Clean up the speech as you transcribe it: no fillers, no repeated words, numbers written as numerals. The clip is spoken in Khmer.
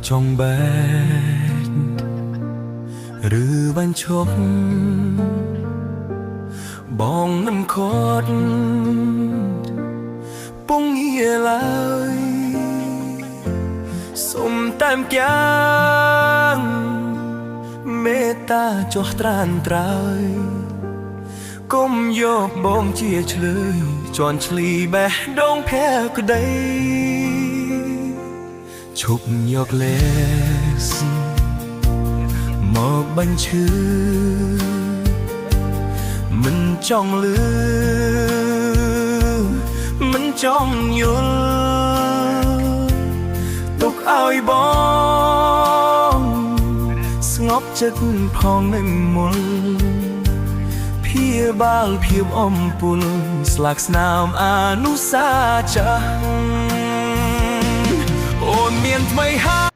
ចង់បែកឬបញ្ឈប់បងមិនខត់ពងងារឡើយសុំតែម្យ៉ាងមេត្តាចោះត្រានត្រើយកុំយកបងជាឆ្លើយជន់ឈ្លីបេះដូងភក្តីឈប់យកលេសមកបញ្ឈឺមិនចង់លឺមិនចង់យល់ទុកឲ្យបងស្ងប់ចិត្តផងនឹងមុលព្យាបាលភាពអំពុលស្លាកស្នាមអនុសាចាស់អូនមានថ្មីហើ